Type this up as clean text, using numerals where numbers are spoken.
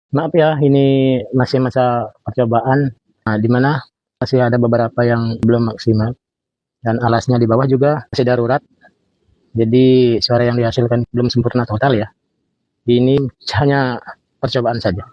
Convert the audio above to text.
Maaf ya, ini masih masa percobaan, di mana masih ada beberapa yang belum maksimal dan alasnya di bawah juga masih darurat. Jadi suara yang dihasilkan belum sempurna total ya. Ini hanya percobaan saja.